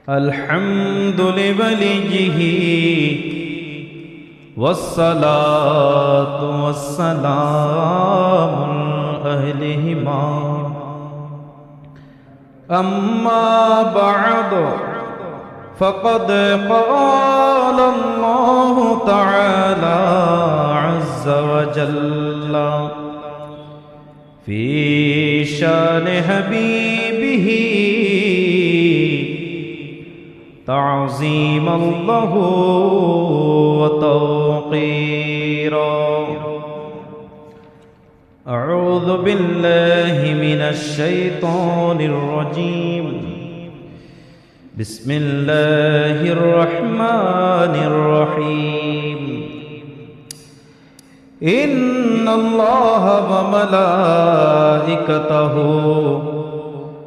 الحمد لوليه والصلاة والسلام لأهلهما أما بعد فقد قال الله تعالى عز وجل في شان حبيبه تعظيما له وتوقيرا. أعوذ بالله من الشيطان الرجيم. بسم الله الرحمن الرحيم. إن الله وملائكته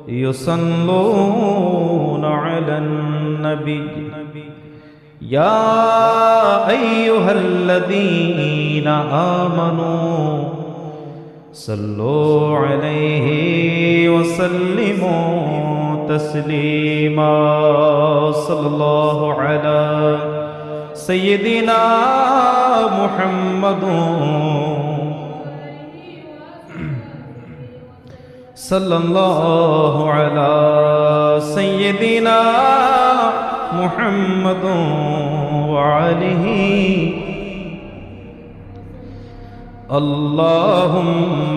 يصلون على النبي يا أيها الذين آمنوا صلوا عليه وسلموا تسليما. صلى الله على سيدنا محمد صلى الله على سيدنا محمد وعليه. اللهم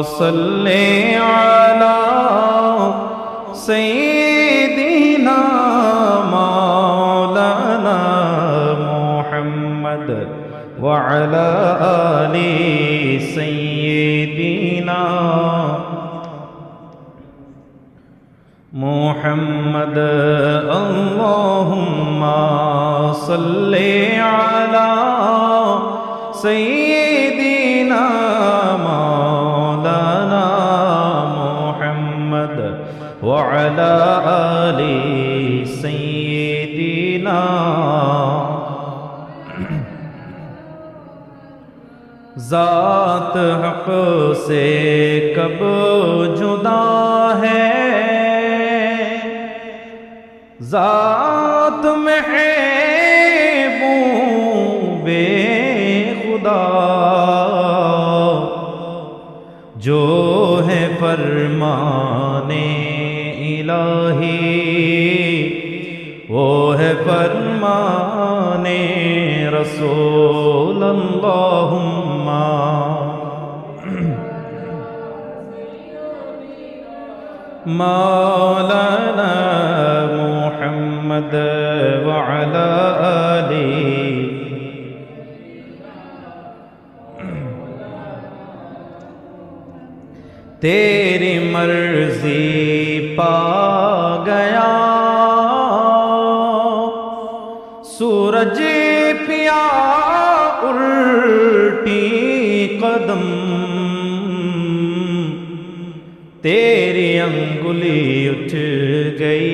صل على سيدنا مولانا محمد وعلى آل سيدنا محمد. اللهم صل على سيدنا مولانا محمد وعلى آل سيدنا. ذات حق سے کب جدا ہے، ذات میں ہے بے خدا، جو ہے فرمانے الہی وہ ہے فرمانے رسول. اللہم مولانا محمد وعلى آله. تیری مرضی پا گیا سورج پیا الٹی قدم، تیری انگلی اٹھ گئی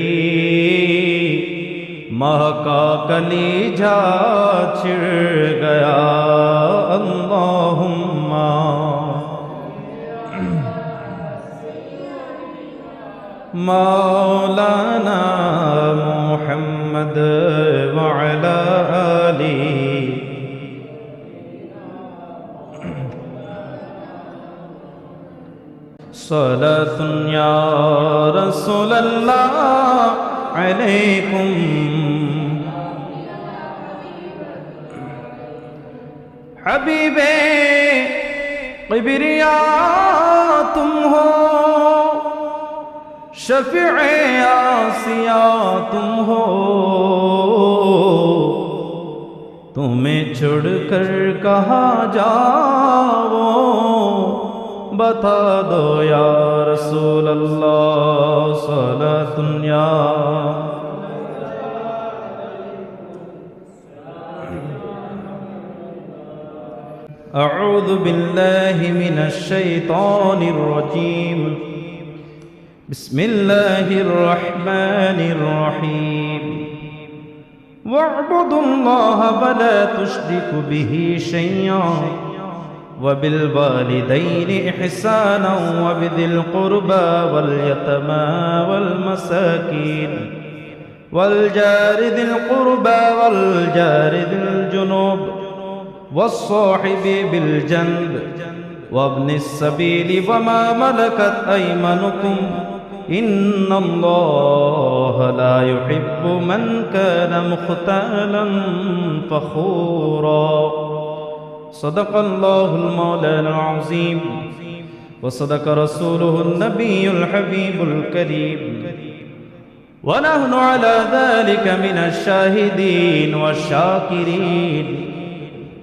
مہکا کلیجہ چھڑ گیا. اللہم مولانا محمد وعلى آله. صلاة یا رسول اللہ علیکم حبیب کبریا تم ہو، شفیع آسیا تم ہو، تمہیں چھوڑ کر کہاں جاؤ بتا دو یا رسول اللہ. صلاۃ یا اعوذ باللہ من الشیطان الرجیم. بسم اللہ الرحمن الرحیم. واعبدوا اللہ ولا تشرکوا به شیئا وبالوالدین احسانا وبذی القربى واليتامى والمساکین والجار ذي القربى والجار ذي الجنوب والصاحب بالجنب وابن السبيل وما ملكت أيمانكم إن الله لا يحب من كان مختالا فخورا صدق الله المولانا العظيم وصدق رسوله النبي الحبيب الكريم ونحن على ذلك من الشاهدين والشاكرين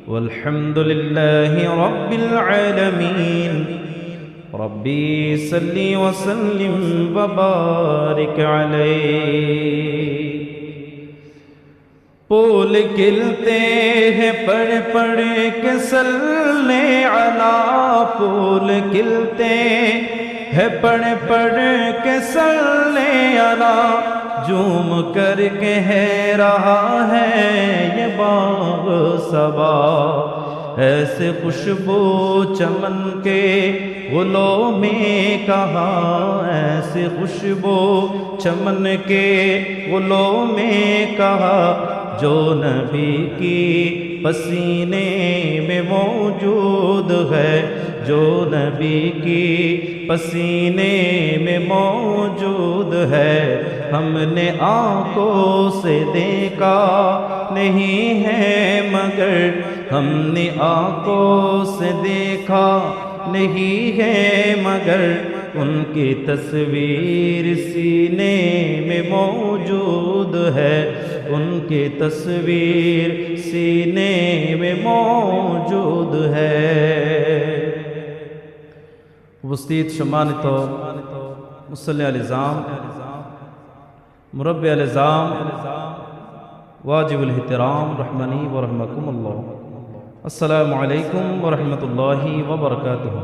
والحمد لله رب العالمين ربي صل وسلم وبارك عليه फूल खिलते हैं पढ़ पढ़ के सल्ले अला फूल खिलते हैं पढ़ पढ़ के सल्ले अला झूम कर कह रहा है ये बाग सबा ऐसे खुशबू चमन के गुलों में कहा ऐसे खुशबू चमन के गुलों में कहा जो नबी की पसीने में मौजूद है जो नबी की पसीने में मौजूद है हमने आंखों से देखा नहीं है मगर हमने आंखों से देखा नहीं है मगर उनकी तस्वीर सीने में मौजूद है उनकी तस्वीर सीने में मौजूद है उपस्थित सम्मानित मुसल्ली अल-इज़ाम मुरब्बी अल-इज़ाम वाजिबुल इहतराम रहमनी व रहमकुमुल्लाह अस्सलामु अलैकुम व रहमतुल्लाहि व बरकातुहू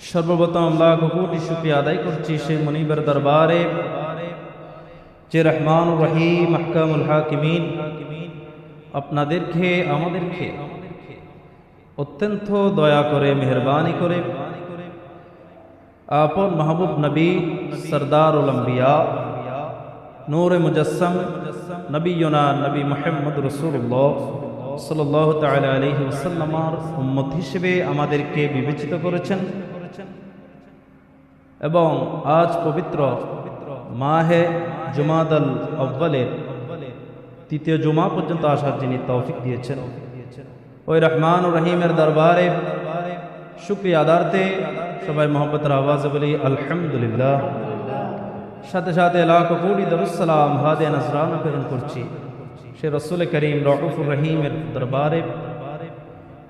सर्वप्रथम लाख कोटि शुक्रिया आदाय करছি সেই মনিবের দরবারে যে রহমান রহিম আহকামুল হাকিমিন আপনাদেরকে আমাদেরকে অত্যন্ত দয়া করে মেহেরবানি করে আপন মাহবুব নবী সরদারুল আম্বিয়া নূরে মুজাসসাম নবিয়না নবী মুহাম্মদ রাসূলুল্লাহ সাল্লাল্লাহু তাআলা আলাইহি ওয়াসাল্লামের উম্মত হিসেবে আমাদেরকে বিবেচিত করেছেন এবং আজ পবিত্র মাহে জুমাদাল আউয়ালের তৃতীয় জুমা পর্যন্ত আসার যিনি তৌফিক দিয়েছেন ওই রহমান ও রহিমের দরবারে শুকরিয়া আদারতে সবাই মোহাম্মতের আওয়াজে বলি আলহামদুলিল্লাহ সাথে সাথে লাখ কোটি দরুদ সালাম হাদে নজরানা প্রেরণ করছি সে রাসূল করিম রউফুর রহিমের দরবারে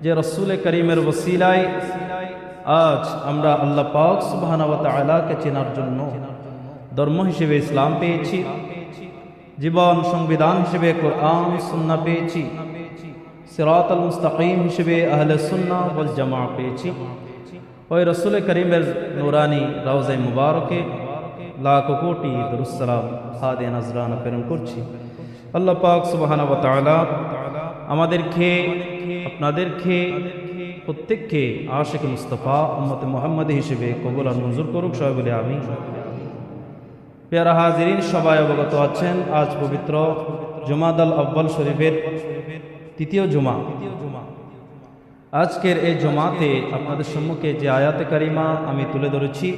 যে রাসূল করিমের ওসিলায় আজ আমরা আল্লাহ পাক সুবহানাহু ওয়া তাআলাকে চেনার জন্য ধর্ম হিসেবে ইসলাম পেয়েছি জীবন সংবিধান হিসেবে কোরআন সুন্নাহ পেয়েছি সিরাতাল মুস্তাকিম হিসেবে আহলে সুন্নাহ ওয়াল জামাআহ পেয়েছি ওই রাসূল করিমের নূরানি রওজা মুবারকে লাখ কোটি দরুদ সালাম হাদে নজরানা প্রেরণ করছি আল্লাহ পাক সুবহানাহু ওয়া তাআলা আমাদেরকে আপনাদেরকে প্রত্যেককে আশিক মুস্তাফা উম্মতে মুহাম্মাদি হিসেবে কবুল আর মঞ্জুর করুক সবাই বলে আমিন প্যারা হাজিরিন সবাই অবগত আছেন আজ পবিত্র জুমাদাল আউয়াল শরীফের তৃতীয় জুমা আজকের এই জুমাতে আপনাদের সম্মুখে যে আয়াতে কারিমা আমি তুলে ধরেছি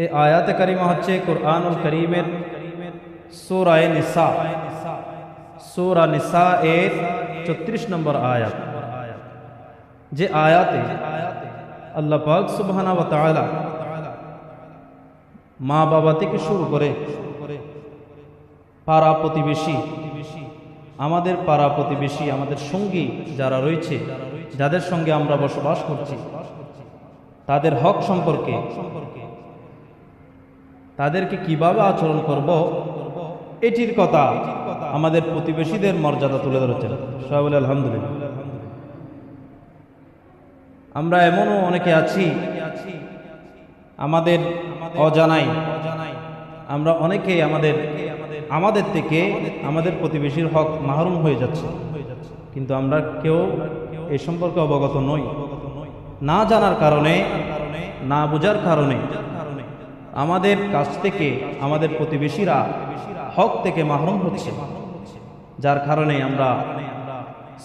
এই আয়াতে কারিমা হচ্ছে কুরআনুল কারীমের সূরা নিসা সূরা নিসা এর 34 নম্বর আয়াত যে আয়াতে আল্লাহ পাক সুবহানাহু ওয়া তাআলা মা বাবা থেকে শুরু করে পাড়া প্রতিবেশী আমাদের পাড়া প্রতিবেশী আমাদের সঙ্গী যারা রয়েছে যাদের সঙ্গে আমরা বসবাস করছি তাদের হক সম্পর্কে তাদেরকে কিভাবে আচরণ করব এটির কথা আমাদের প্রতিবেশীদের মর্যাদা তুলে ধরেছেন সবাই বলে আলহামদুলিল্লাহ আমরা এমনও অনেকে আছি আমাদের অজানাই আমরা অনেকেই আমাদের থেকে আমাদের প্রতিবেশীর হক মাহরুম হয়ে যাচ্ছে কিন্তু আমরা কেউ এই সম্পর্কে অবগত নই না জানার কারণে না বোঝার কারণে আমাদের কাছ থেকে আমাদের প্রতিবেশীরা হক থেকে মাহরুম হচ্ছে, যার কারণে আমরা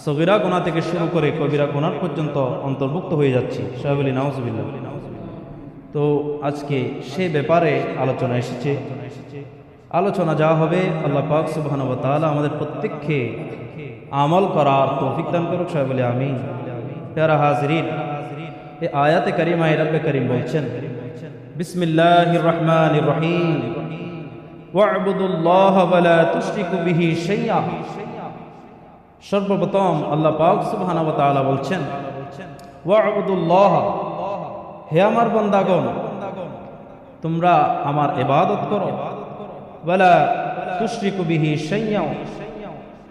সগীরা গুনাহ থেকে শুরু করে কবিরা গুনাহ পর্যন্ত অন্তর্ভুক্ত হয়ে যাচ্ছি। সবাই বলি নাউজুবিল্লাহ। তো আজকে সে ব্যাপারে আলোচনা এসেছে। আলোচনা যা হবে আল্লাহ পাক সুবহানাহু ওয়া তাআলা আমাদের প্রত্যেককে আমল করার তৌফিক দান করুক। সবাই বলি আমিন। প্যারা হাজিরিন, এই আয়াতে কারিমায় রব্বে করিম বলছেন, বিসমিল্লাহির রহমানির রহিম, ওয়া'বুদুল্লাহ ওয়া লা তুশরিকু বিহি শাইআ। সর্বপ্রথম আল্লাহ পাক সুবহানাহু ওয়া তাআলা বলছেন, ওয়া'বুদুল্লাহ, হে আমার বান্দাগণ, তোমরা আমার ইবাদত করো, ওয়া লা তুশরিকু বিহি শাইআ,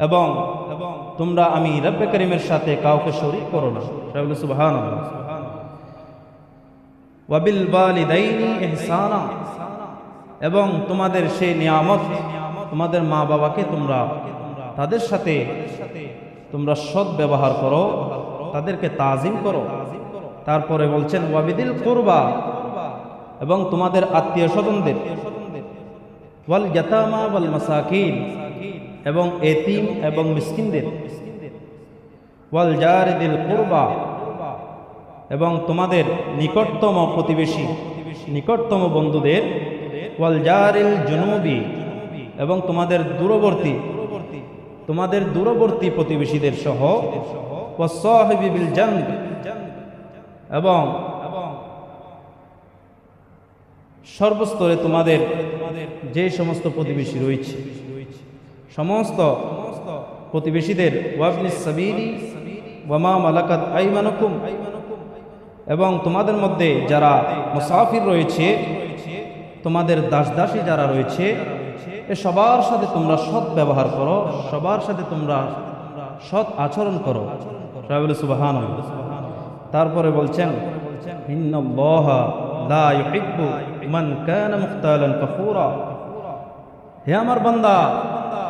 এবং তোমরা আমি রব্বে করিমের সাথে কাউকে শরীক করো না। সুবহানাল্লাহ। ওয়া বিল ওয়ালিদাইনি ইহসানা, এবং তোমাদের সেই নিয়ামত, তোমাদের মা বাবাকে তোমরা তাদের সাথে তোমরা সৎ ব্যবহার করো, তাদেরকে তাজিম করো। তারপরে বলছেন ওয়াবিদিল কুরবা, এবং তোমাদের আত্মীয় স্বজনদের, ওয়াল ইয়াতামা ওয়াল মাসাকিন, এবং এতিম এবং মিসকিনদের, ওয়াল জারিদিল কুরবা, এবং তোমাদের নিকটতম প্রতিবেশী, নিকটতম বন্ধুদের, ওয়াল জারিল জুনুবি, এবং তোমাদের দূরবর্তী প্রতিবেশীদের সহ, ওয়াস সাহিবি বিল জানব, এবং সর্বস্তরে তোমাদের যে সমস্ত প্রতিবেশী রয়েছে সমস্ত প্রতিবেশীদের, ওয়াবনিস সাবিলি ওয়া মা মালাকাত আইমানুকুম, এবং তোমাদের মধ্যে যারা মুসাফির রয়েছে, তোমাদের দাসদাসী যারা রয়েছে, এ সবার সাথে তোমরা সৎ ব্যবহার করো, সবার সাথে তোমরা সৎ আচরণ করো। সুবহানাল্লাহ। তারপরে বলছেন, ইন্নাল্লাহা লা ইউহিব্বু মান কানা মুখতালান ফখুরা, হে আমার বান্দা,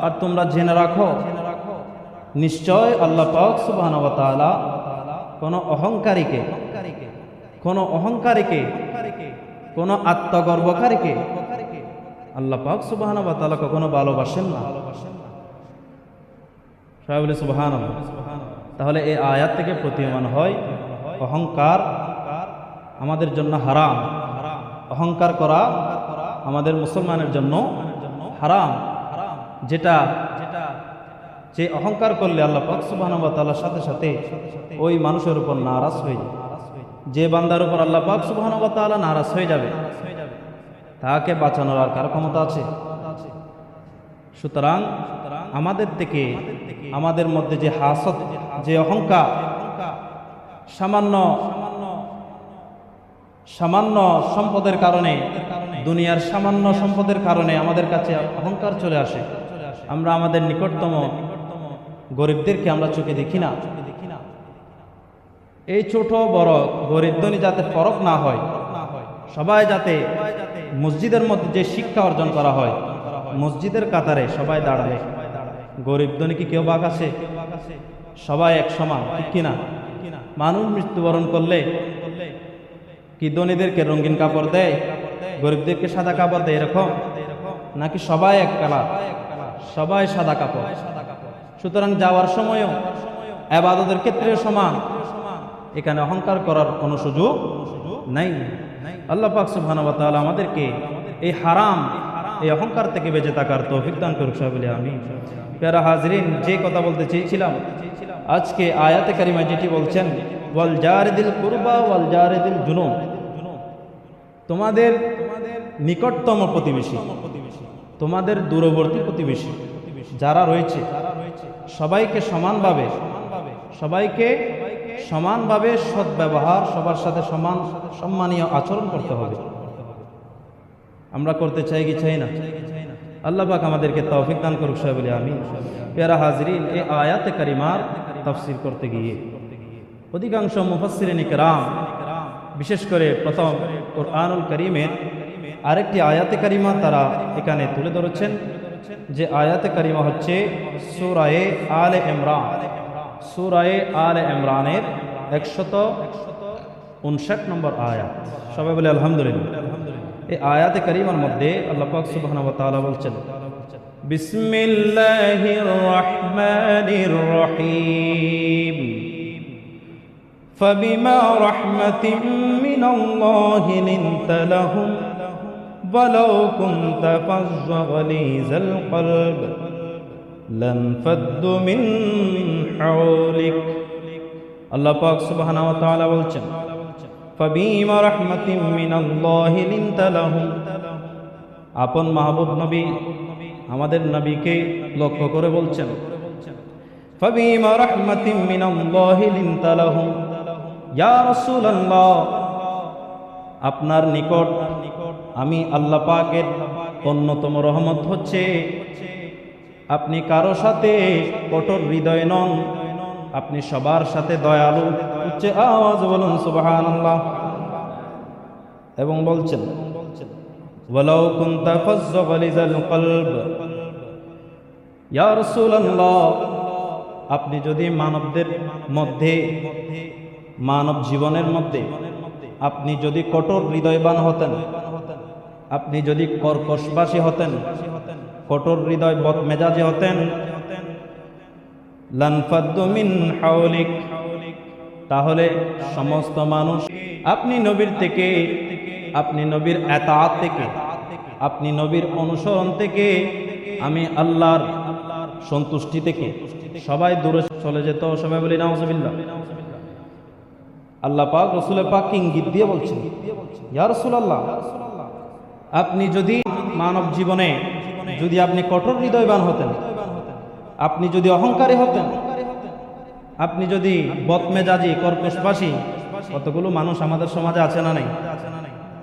আর তোমরা জেনে রাখো, নিশ্চয় আল্লাহ পাক সুবহানাহু ওয়া তাআলা কোন অহংকারীকে, কোন আত্মগর্বকারীকে আল্লাহ পাক সুবহানাহু ওয়া তাআলা কখনো ভালোবাসেন না। সবাই বলে সুবহানাল্লাহ। তাহলে এই আয়াত থেকে প্রতীয়মান হয় অহংকার আমাদের জন্য হারাম, অহংকার করা আমাদের মুসলমানের জন্য হারাম। যে অহংকার করলে আল্লাহ পাক সুবহানাহু ওয়া তাআলার সাথে সাথে ওই মানুষের উপর নারাজ হয়ে যায়। যে বান্দার উপর আল্লাহ পাক সুবহানাহু ওয়া তাআলা নারাজ হয়ে যাবে, তাকে বাঁচানোর আর কার ক্ষমতা আছে? সুতরাং আমাদের থেকে, আমাদের মধ্যে যে হাসদ, যে অহংকার, সামান্য সম্পদের কারণে, দুনিয়ার সামান্য সম্পদের কারণে আমাদের কাছে অহংকার চলে আসে। আমরা আমাদের নিকটতম গরিবদেরকে আমরা চোখে দেখি না। এই ছোট বড় গরিব ধনী যাতে ফরক না হয়, সবাই যাতে মসজিদের মধ্যে যে শিক্ষা অর্জন করা হয়, মসজিদের কাতারে সবাই দাঁড়ায়। গরিব ধনী কি কেউ ভাগ আছে? সবাই এক সমান, ঠিক কিনা? মানুষ মৃত্যুবরণ করলে কি ধনীদেরকে রঙিন কাপড় দেয়, গরিবদেরকে সাদা কাপড় দেয় এরকম? নাকি সবাই এক কালার, সবাই সাদা কাপড়? সুতরাং যাওয়ার সময়ও ইবাদতের ক্ষেত্রে সমান। এখানে অহংকার করার কোনো সুযোগ নাই। আল্লাহ পাক সুবহানাহু ওয়া তাআলা আমাদেরকে এই হারাম, এই অহংকার থেকে বেঁচে থাকার তৌফিক দান করুক। সবাই বলি আমিন। প্যারা হাজরিন, যে কথা বলতে চেয়েছিলাম, আজকে আয়াতে কারিমা যেটি বলছেন, ওয়াল জারিদিল কুরবা ওয়াল জারিদিল জুনুব, তোমাদের নিকটতম প্রতিবেশী, তোমাদের দূরবর্তী প্রতিবেশী যারা রয়েছে, সবাইকে সমানভাবে সদ্ব্যবহার, সবার সাথে সমান সম্মানীয় আচরণ করতে হবে। আমরা করতে চাই কি চাই না? আল্লাহ পাক আমাদেরকে তৌফিক দান করুক। সবাই বলি আমিন। প্যারা হাজরিন, এই আয়াতে কারিমার তাফসীর করতে গিয়ে অধিকাংশ মুফাসসিরিন কিরাম, বিশেষ করে প্রথম কুরআনুল কারীমের আরেকটি আয়াতে কারিমা তারা এখানে তুলে ধরেছেন, যে আয়াতে কারিমা হচ্ছে সূরা আলে ইমরান, সূরা আলে ইমরানের 159 নম্বর আয়াত। সবাই বলে আলহামদুলিল্লাহ। এই আয়াতে কারিমার মধ্যে আল্লাহ পাক সুবহানাহু ওয়া তাআলা বলছেন, বিসমিল্লাহির রহমানির রহিম, ফাবিমা রাহমাতিন মিনাল্লাহি লিনতা লাহুম ওয়ালাউ কুনতা ফাযযা গালিযাল কলব লানফাদ্দু মিন হাওলিক। আল্লাহ পাক সুবহানাহু ওয়া তাআলা বলছেন, ফাবিমা রাহমাতিন মিনাল্লাহি লিনতা লাহুম, আপন মাহবুব নবী আমাদের নবীকে লক্ষ্য করে বলছেন, ফাবিমা রাহমাতিন মিনাল্লাহি লিনতা লাহুম, ইয়া রাসূলুল্লাহ, আপনার নিকট আমি আল্লাহ পাকের অন্যতম রহমত হচ্ছে আপনি কারো সাথে কঠোর হৃদয় নন, আপনি সবার সাথে দয়ালু। উচ্চ আওয়াজ বলুন সুবহানাল্লাহ। এবং বলছেন, ওয়ালাউ কুনতা ফাযযা গালিযাল কলব, ইয়া রাসূলুল্লাহ, আপনি যদি মানবদের মধ্যে, মানব জীবনের মধ্যে আপনি যদি কঠোর হৃদয়বান হতেন, আপনি যদি কর্কশবাসী হতেন, কঠোর হৃদয় বদমেজাজি হতেন, লানফাদ্দু মিন হাওলিক, তাহলে সমস্ত মানুষ আপনি নবীর থেকে, আপনি নবীর এতাআত থেকে, আপনি নবীর অনুসরণ থেকে, আমি আল্লাহর সন্তুষ্টি থেকে সবাই দূরে চলে যেত। সবাই বলি নাউজুবিল্লাহ। আল্লাহ পাক রাসূল পাক ইঙ্গিত দিয়ে বলছেন, ইয়া রাসূলুল্লাহ, আপনি যদি মানব জীবনে যদি আপনি কঠোর হৃদয়বান হতেন, আপনি যদি অহংকারী হতেন, আপনি যদি বদমেজাজি কর্কশবাসী, কতগুলো মানুষ আমাদের সমাজে আছে না নাই,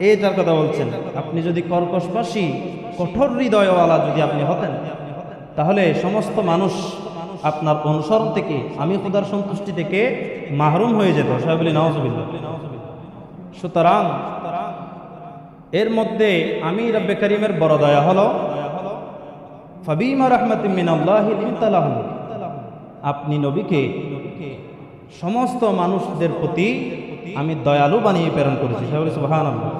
এইটার কথা বলছেন, আপনি যদি কর্কশবাসী কঠোর হৃদয়ওয়ালা যদি আপনি হতেন, তাহলে সমস্ত মানুষ আপনার অনুসরণ থেকে, আমি খোদার সন্তুষ্টি থেকে মাহরুম হয়ে যেত। সবাই বলি নাউজুবিল্লাহ। সুতরাং এর মধ্যে আমি রব্বে করিমের বড় দয়া হলো, ফাবিমা রাহমাতিন মিনাল্লাহি লিনতা লাহুম, আপনি নবীকে সমস্ত মানুষদের প্রতি আমি দয়ালু বানিয়ে প্রেরণ করেছি। সবাই বলি সুবহানাল্লাহ।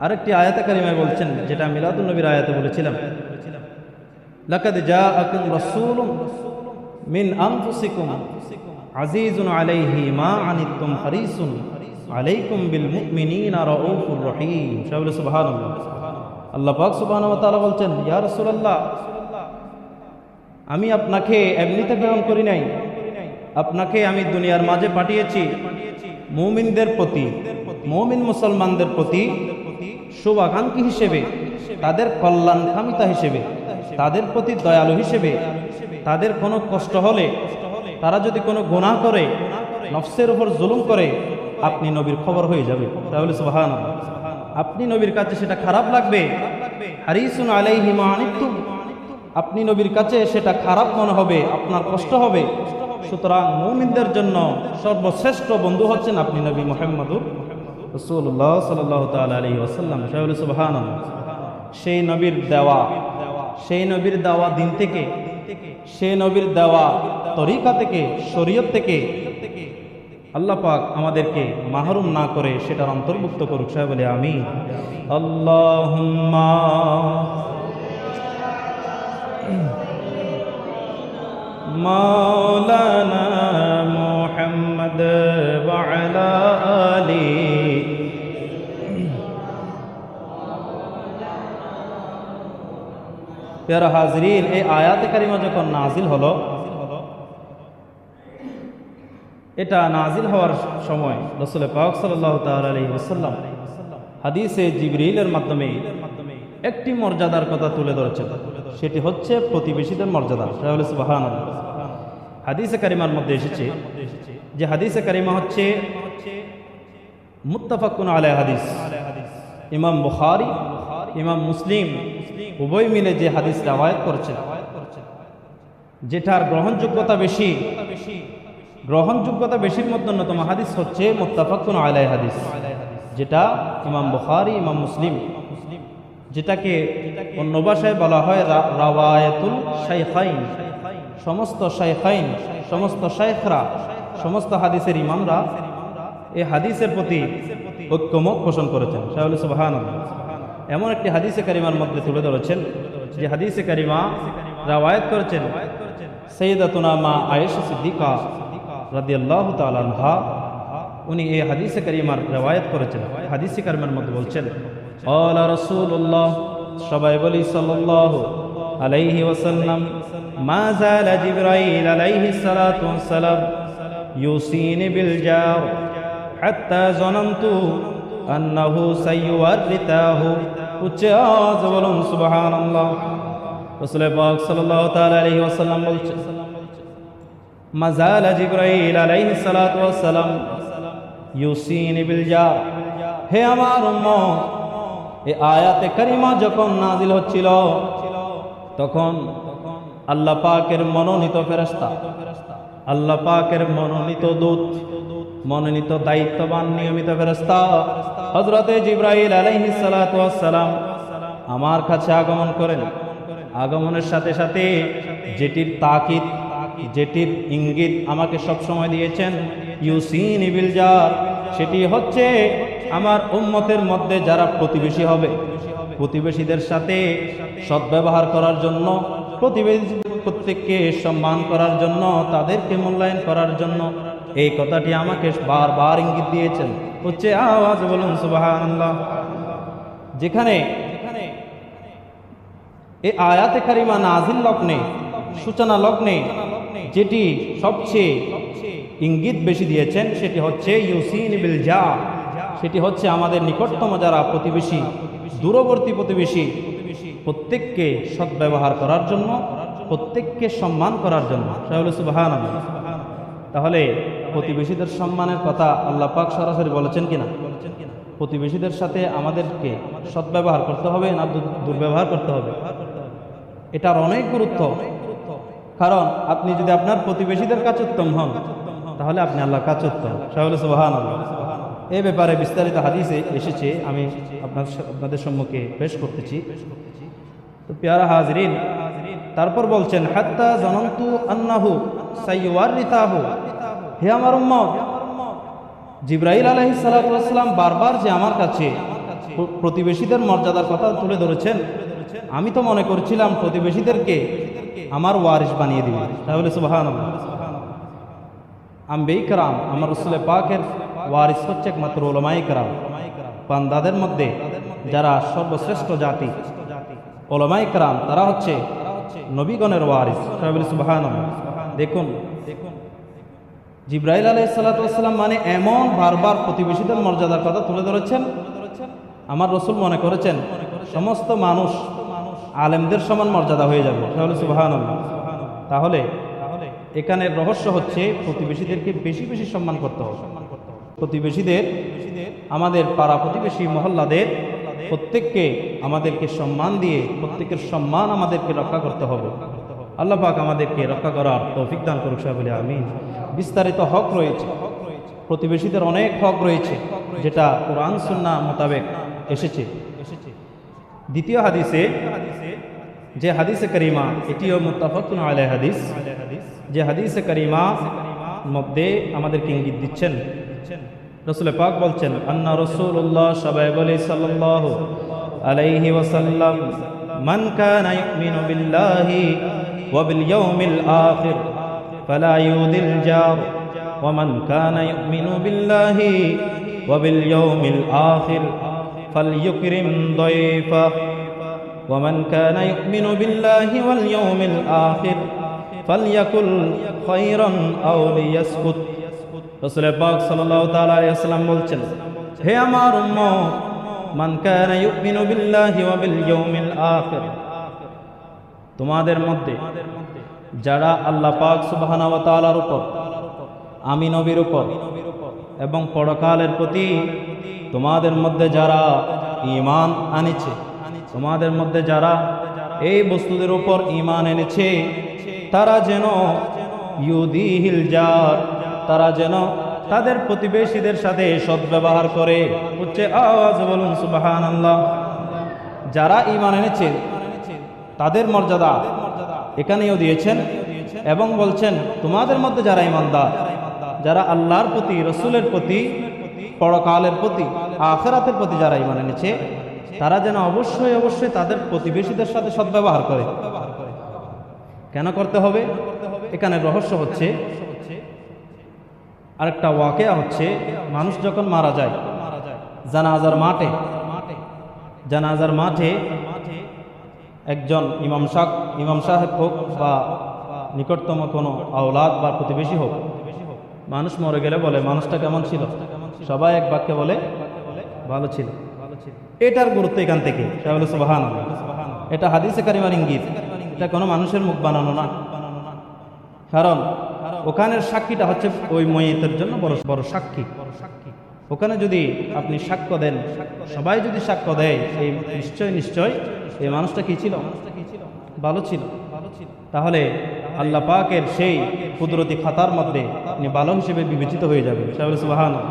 আরেকটি আয়াতে কারিমায় বলছেন, যেটা মিলাদুন নবীর আয়াতে বলেছিলাম, লাকাদ জাআকুম রাসূলুম মিন আনফুসিকুম আজিজুন আলাইহি মা আনিতুম হারিসুন আলাইকুম বিল মুমিনিনা রাউফুর রহিম। সবাই বলি সুবহানাল্লাহ। আল্লাহ পাক সুবহানাহু ওয়া তাআলা বলছেন, ইয়া রাসূলুল্লাহ, আমি আপনাকে এমনিতে প্রেরণ করি নাই, আপনাকে আমি দুনিয়ার মাঝে পাঠিয়েছি মুমিনদের প্রতি, মুমিন মুসলমানদের প্রতি শুভাকাঙ্ক্ষী হিসেবে, তাদের কল্যাণকামিতা হিসেবে, তাদের প্রতি দয়ালু হিসেবে। তাদের কোনো কষ্ট হলে, তারা যদি কোনো গুনাহ করে, নফসের উপর জুলুম করে, আপনি নবীর খবর হয়ে যাবে। তাহলে সুবহানাল্লাহ, আপনি নবীর কাছে সেটা খারাপ লাগবে, হারিসুন আলাইহি মা আনিতুম, আপনি নবীর কাছে সেটা খারাপ মনে হবে, আপনার কষ্ট হবে। সুতরাং মুমিনদের জন্য সর্বশ্রেষ্ঠ বন্ধু হচ্ছেন আপনি নবী মুহাম্মদুর রাসূলুল্লাহ সাল্লাল্লাহু তাআলা আলাইহি ওয়াসাল্লাম। সুবহানাল্লাহ। সেই নবীর দেওয়া, সেই নবীর দেওয়া দিন থেকে, সেই নবীর দেওয়া তরিকা থেকে, শরীয়ত থেকে আল্লাহ পাক আমাদেরকে মাহরুম না করে সেটার অন্তর্ভুক্ত করুক। সবাই বলে আমিন। আল্লাহুম্মা মাওলানা মুহাম্মদ ওয়া আলা আলি। প্যারা হাজরিন, এই আয়াতে কারিমা যখন নাজিল হলো, এটা নাজিল হওয়ার সময় রাসূল পাক সাল্লাল্লাহু তাআলা আলাইহি ওয়াসাল্লাম হাদিসে জিবরিলের মাধ্যমে একটি মর্যাদার কথা তুলে ধরেছেন, সেটি হচ্ছে প্রতিবেশীদের মর্যাদা। সুবহানাল্লাহ। হাদিসে কারিমার মধ্যে এসেছে যে হাদিসে কারিমা হচ্ছে মুত্তাফাকুন আলাইহি হাদিস। ইমাম বুখারী, ইমাম মুসলিম উভয় মিলে যে হাদিস রওয়ায়াত করেছেন, যেটার গ্রহণযোগ্যতা বেশি, গ্রহণযোগ্যতা বেশির মধ্যে অন্যতম হাদিস হচ্ছে মুত্তাফাকুন আলাইহি হাদিস, যেটা ইমাম বুখারী, ইমাম মুসলিম, যেটাকে অন্য ভাষায় বলা হয় রাওয়ায়াতুল শাইখাইন। সমস্ত শাইখাইন, সমস্ত শাইখরা, সমস্ত হাদিসের ইমামরা এই হাদিসের প্রতি ঐক্যমত পোষণ করেছেন। সুবহানাল্লাহ। এমন একটি হাদিসে কারিমার মধ্যে তুলে ধরেছেন, যে হাদিসে কারিমা রাওয়ায়াত করেছেন সাইয়্যিদাতুনা মা আয়েশা সিদ্দিকা রাদিয়াল্লাহু তাআলা আনহা। উনি এই হাদিসে কারিমার রাওয়ায়াত করেছেন। হাদিসে কারিমার মধ্যে বলছেন, ক্বালা রাসূলুল্লাহ, সবাই বলি সাল্লাল্লাহু আলাইহি ওয়াসাল্লাম, মা যালা জিবরাইল আলাইহিস সালাতু ওয়াসসালাম ইউসিনি বিল জার হাত্তা যানানতু আন্নাহু সাইয়ুওয়ারিতাহু। উচ্চ আওয়াজে বলুন সুবহানাল্লাহ। রাসূল পাক সাল্লাল্লাহু তাআলা আলাইহি ওয়াসাল্লাম বলছেন, মা যালা জিবরাইল আলাইহিস সালাতু ওয়াসসালাম ইউসিনি বিল জার। হে আমার উম্মত, এই আয়াতে কারিমা যখন নাজিল হচ্ছিল তখন আল্লাহ পাকের মনোনীত ফেরেশতা, আল্লাহ পাকের মনোনীত দূত, মনোনীত দায়িত্ববান নিয়মিত ফেরেশতা হযরতে জিবরাইল আলাইহিস সালাতু ওয়াসসালাম আমার কাছে আগমন করেন। আগমনের সাথে সাথে যেটির তাকিদ, যেটির ইঙ্গিত আমাকে সব সময় দিয়েছেন, ইউসিনি বিল জার, সেটি হচ্ছে আমার উম্মতের মধ্যে যারা প্রতিবেশী হবে, প্রতিবেশীদের সাথে সদ্ব্যবহার করার জন্য, প্রতিবেশী প্রত্যেককে সম্মান করার জন্য, তাদেরকে মূল্যায়ন করার জন্য এই কথাটি আমাকে বারবার ইঙ্গিত দিয়েছেন। হচ্ছে আওয়াজ বলুন সুবহানাল্লাহ। যেখানে এই আয়াতে কারিমা নাজিল লগ্নে, সূচনা লগ্নে যেটি সবচেয়ে ইঙ্গিত বেশি দিয়েছেন সেটি হচ্ছে ইউসিনি বিল জার, সেটি হচ্ছে আমাদের নিকটতম যারা প্রতিবেশী, দূরবর্তী প্রতিবেশী, প্রত্যেককে সদ্ব্যবহার করার জন্য, প্রত্যেককে সম্মান করার জন্য। সুবহানাল্লাহ। তাহলে প্রতিবেশীদের সম্মানের কথা আল্লাহ পাক সরাসরি বলেছেন কিনা? প্রতিবেশীদের সাথে আমাদেরকে সদ্ব্যবহার করতে হবে না দুর্ব্যবহার করতে হবে? এটার অনেক গুরুত্ব। কারণ আপনি যদি আপনার প্রতিবেশীদের কাছে উত্তম হন, তাহলে আপনি আল্লাহর কাছে উত্তম। সুবহানাল্লাহ। এই ব্যাপারে বিস্তারিত হাদিসে এসেছে, আমি আপনাদের সম্মুখে পেশ করতেছি। তো প্যারা হাজরিন, তারপর বলছেন, হাত্তা জানান্তু আন্নাহু সাইয়ুওয়ারিতাহু। হে আমার উম্মত, জিবরাইল আলাইহিস সালাতু ওয়াসসালাম বারবার যে আমার কাছে প্রতিবেশীদের মর্যাদার কথা তুলে ধরেছেন, আমি তো মনে করছিলাম প্রতিবেশীদেরকে আমার ওয়ারিস বানিয়ে দিবে। তাহলে সুবহানাল্লাহ। আম্বিয়া کرام, আমার রাসূল পাকের ওয়ারিস হচ্ছে একমাত্র উলামায়ে کرام, বান্দাদের মধ্যে যারা সর্বশ্রেষ্ঠ জাতি উলামায়ে کرام, তারা হচ্ছে নবীগণের ওয়ারিস। সুবহানাল্লাহ। দেখুন, জিবরাইল আলাইহিস সালাতু ওয়াসসালাম মানে এমন বারবার প্রতিবেশীদের মর্যাদার কথা তুলে ধরেছেন, আমার রাসূল মনে করেছেন সমস্ত মানুষ আলেমদের সমান মর্যাদা হয়ে যাবে। সুবহানাল্লাহ। তাহলে এখানে রহস্য হচ্ছে প্রতিবেশীদেরকে বেশি বেশি সম্মান করতে হবে। প্রতিবেশীদের, আমাদের পাড়া প্রতিবেশী মহল্লাদের প্রত্যেককে আমাদেরকে সম্মান দিয়ে প্রত্যেকের সম্মান আমাদেরকে রক্ষা করতে হবে। আল্লাহ পাক আমাদেরকে রক্ষা করার তৌফিক দান করুক। বলে আমিন। বিস্তারিত হক রয়েছে, প্রতিবেশীদের অনেক হক রয়েছে, যেটা কোরআন সুন্নাহ মোতাবেক এসেছে। দ্বিতীয় হাদিসে, যে হাদিসে কারিমা, এটিও মুত্তাফাকুন আলাইহি হাদিস, যে হাদিসে কারিমা মধ্যে আমাদেরকে ইঙ্গিত দিচ্ছেন, রাসূল পাক বলছেন, আন্না রাসূলুল্লাহ, সবাই বলি সাল্লাল্লাহু আলাইহি ওয়াসাল্লাম, মান কানা ইউমিনু বিল্লাহি ওয়া বিল ইয়াউমিল আখির ফালা ইউদিল জার ওয়া মান কানা ইউমিনু বিল্লাহি ওয়া বিল ইয়াউমিল আখির ফালইউকরিম দাইফা ওয়া মান কানা ইউমিনু বিল্লাহি ওয়াল ইয়াউমিল আখির ফালইয়াকুল খায়রান আও লিয়াসকুত। রাসূল পাক সাল্লাল্লাহু তাআলা আলাইহি ওয়াসাল্লাম বলছেন, হে আমার উম্মত, মান কানা ইউমিনু বিল্লাহি ওয়া বিল ইয়াউমিল আখির, তোমাদের মধ্যে যারা আল্লাহ পাক সুবহানাহু ওয়া তাআলার উপর, আমি নবীর উপর এবং পরকালের প্রতি তোমাদের মধ্যে যারা ঈমান আনেছে, তোমাদের মধ্যে যারা এই বস্তুদের উপর ঈমান এনেছে, তারা যেন ইউদিহিল জার, তারা যেন তাদের প্রতিবেশীদের সাথে সদ্ব্যবহার করে। উচ্চ আওয়াজ বলুন সুবহানাল্লাহ। যারা ঈমান এনেছেন তাদের মর্যাদা এখানেও দিয়েছেন এবং বলছেন, তোমাদের মধ্যে যারা ঈমানদার, যারা আল্লাহর প্রতি, রসুলের প্রতি, পরকালের প্রতি, আখিরাতের প্রতি যারা ঈমান এনেছে, তারা যেন অবশ্যই অবশ্যই তাদের প্রতিবেশীদের সাথে সদ্ব্যবহার করে। কেন করতে হবে? এখানে রহস্য হচ্ছে, আরেকটা ওয়াকিয়া হচ্ছে, মানুষ যখন মারা যায় জানাজার মাঠে একজন ইমাম সাহেব হোক বা নিকটতম কোনো আওলাদ বা প্রতিবেশী হোক, মানুষ মরে গেলে বলে মানুষটা কেমন ছিল? সবাই এক বাক্যে বলে ভালো ছিল। এটার গুরুত্ব এখান থেকে, সুবহানাল্লাহ। এটা হাদিসে কারিমার ইঙ্গিত, এটা কোনো মানুষের মুখ বানানো না। কারণ ওখানের সাক্ষীটা হচ্ছে ওই ময়িতের জন্য বড় বড় সাক্ষী। ওখানে যদি আপনি সাক্ষ্য দেন, সবাই যদি সাক্ষ্য দেয়, এই নিশ্চয় এই মানুষটা কি ছিল? ভালো ছিল। তাহলে আল্লাহ পাকের সেই কুদরতি খাতার মধ্যে আপনি ভালো হিসেবে বিবেচিত হয়ে যাবে। সুবহানাল্লাহ।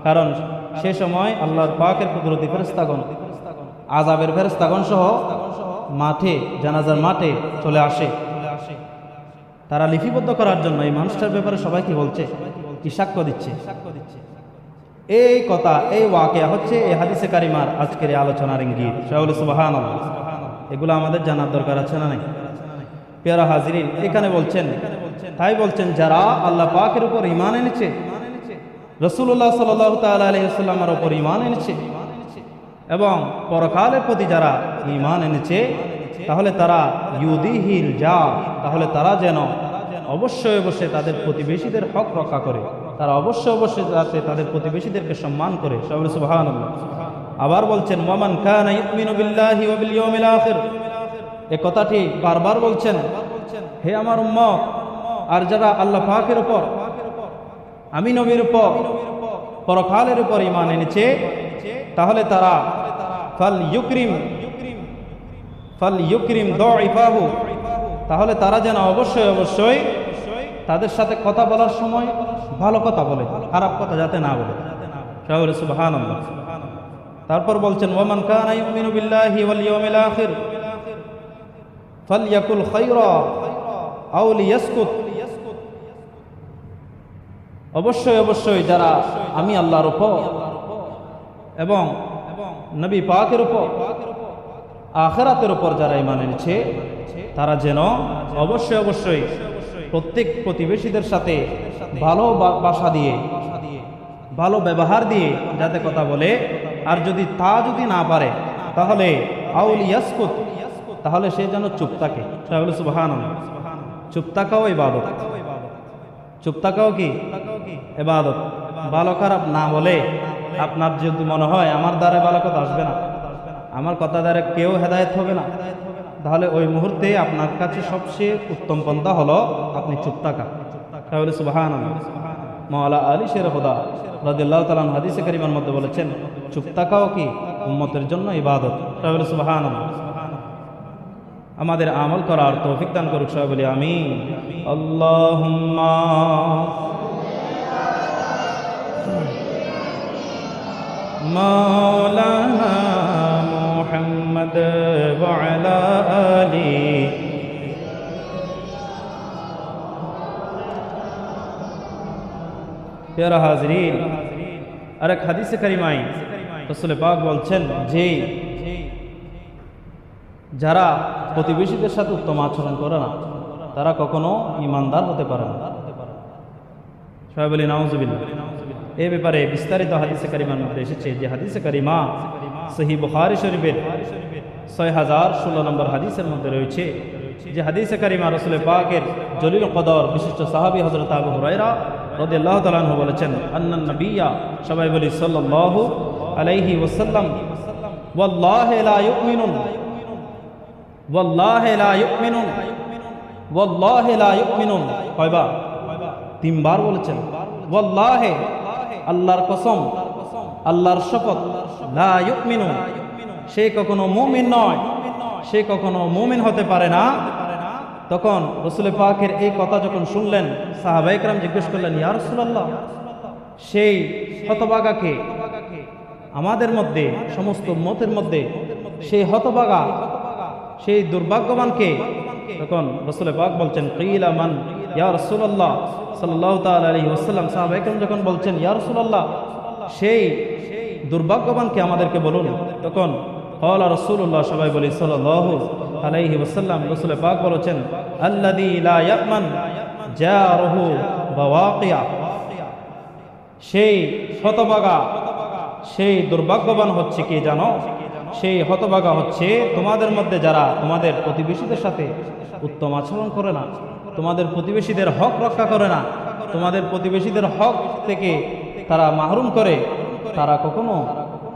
কারণ সে সময় আল্লাহর পাকের কুদরতি ফেরেশতাগণ, আযাবের ফেরেশতাগণ সহ জানাজার মাঠে চলে আসে। তারা লিপিবদ্ধ করার জন্য এই মানুষটার ব্যাপারে সবাই কি বলছে, কি সাক্ষ্য দিচ্ছে। এই কথা, এই ওয়াকিয়া হচ্ছে এই হাদিসে কারিমার আজকের এই আলোচনার ইঙ্গিত। সুবহানাল্লাহ। এগুলো আমাদের জানার দরকার আছে না নাই? প্রিয় হাজিরিন, এখানে বলছেন যারা আল্লাহ পাকের উপর ঈমান এনেছে, রাসূলুল্লাহ সাল্লাল্লাহু তাআলা আলাইহি ওয়াসাল্লামের উপর ঈমান এনেছে এবং পরকালের প্রতি যারা ঈমান এনেছে, তাহলে তারা তাহলে তারা যেন অবশ্যই তাদের প্রতিবেশীদের হক রক্ষা করে, তারা অবশ্যই যাতে তাদের প্রতিবেশীদেরকে সম্মান করে। সুবহানাল্লাহ। আবার বলছেন ওয়ামান কানা ইউমিনু বিল্লাহি ওয়া বিল ইয়াউমিল আখির, এই কথাটি বারবার বলছেন, হে আমার উম্মত, আর যারা আল্লাহ পাকের উপর, আমি নবীর উপর, পরকালের উপর ঈমান এনেছে, তাহলে তারা ফালইউকরিম দাইফাহু, তাহলে তারা যেন অবশ্যই তাদের সাথে কথা বলার সময় ভালো কথা বলে, খারাপ কথা যাতে না বলে। সুবহানাল্লাহ। তারপর বলছেন ওয়ামান কানা ইউমিনু বিল্লাহি ওয়াল ইয়াউমিল আখির ফালইয়াকুল খায়রা আও লিয়াসকুত, অবশ্যই যারা আমি আল্লাহর উপর এবং নবী পাকের উপর, আখিরাতের উপর যারা ঈমান এনেছে, তারা যেন অবশ্যই প্রত্যেক প্রতিবেশীদের সাথে ভালো ভাষা দিয়ে, ভালো ব্যবহার দিয়ে যাতে কথা বলে। আর যদি না পারে, তাহলে আউল ইয়াসকুত, তাহলে সে যেন চুপ থাকে। সুবহানাল্লাহ। চুপ থাকাও ইবাদত। চুপ থাকাও কি ইবাদত। ভালো খারাপ না বলে, আপনার যদি মনে হয় আমার দ্বারা ভালো কথা আসবে না, আমার কথা দ্বারা কেউ হেদায়েত হবে না, তাহলে ওই মুহূর্তে আপনার কাছে সবচেয়ে উত্তম পন্থা হলো আপনি চুপ থাকা। সুবহানাল্লাহ। মাওলা আলী শের খুদা রাদিয়াল্লাহু তাআলা হাদিসে কারিমার মধ্যে বলেছেন, চুপ থাকাও কি উম্মতের জন্য ইবাদত। সুবহানাল্লাহ। আমাদের আমল করার তৌফিক দান করুক, সবাই বলি আমিন। আল্লাহুম্মা মাওলানা মুহাম্মদ ওয়া আলা আলি প্রিয় হাজিরিন, আরেক হাদিসে কারিমায় রাসূল পাক বলছেন যে যারা প্রতিবেশীদের সাথে উত্তম আচরণ করে না, তারা কখনো ঈমানদার হতে পারে না। সবাই বলি নাউজুবিল্লাহ। এই ব্যাপারে বিস্তারিত হাদিসে কারিমার মধ্যে এসেছে, যে হাদিসে কারিমা সহিহ বুখারী শরীফের 6016 নম্বর হাদিসের মধ্যে রয়েছে, যে হাদিসে কারিমা রাসূল পাকের জলিল কদর বিশিষ্ট সাহাবী হযরত আবু হুরায়রা রাদিয়াল্লাহু তাআলা আনহু বলেছেন, আন্নান নবিয়্যা, সবাই বলি সাল্লাল্লাহু আলাইহি ওয়াসাল্লাম, ওয়াল্লাহি লা ইউমিনুন, ওয়াল্লাহি লা ইউমিনুন, ওয়াল্লাহি লা ইউমিনুন। কয়বার? 3 বার বলেছেন। ওয়াল্লাহি, আল্লাহর কসম, আল্লাহর শপথ, লা ইউমিনুন, সে কখনো মুমিন নয়, সে কখনো মুমিন হতে পারে না। তখন রাসূল পাকের এই কথা যখন শুনলেন, সাহাবায়ে কেরাম জিজ্ঞেস করলেন, ইয়া রাসূলুল্লাহ, সেই হতভাগাকে আমাদের মধ্যে, সমস্ত উম্মতের মধ্যে সেই হতভাগা, সেই দুর্ভাগ্যবানকে? তখন রাসূল পাক বলছেন, কিলা মান ইয়া রাসূলুল্লাহ সাল্লাল্লাহু তাআলা আলাইহি ওয়াসাল্লাম, সাহাবায়ে কেরাম যখন বলছেন ইয়া রাসূলুল্লাহ, সেই দুর্ভাগ্যবানকে আমাদেরকে বলুন, তখন ক্বালা রাসূলুল্লাহ, সবাই বলি সাল্লাল্লাহু আলাইহি ওয়াসাল্লাম। রাসূল পাক বলেছেন, আল্লাযী লা ইয়ামান জারুহু বাওয়াকিয়া, সেই হতভাগা, সেই দুর্ভাগ্যবান হচ্ছে কি জানো? সেই হতভাগা হচ্ছে তোমাদের মধ্যে যারা তোমাদের প্রতিবেশীদের সাথে উত্তম আচরণ করে না, তোমাদের প্রতিবেশীদের হক রক্ষা করে না, তোমাদের প্রতিবেশীদের হক থেকে তারা মাহরুম করে, তারা কখনো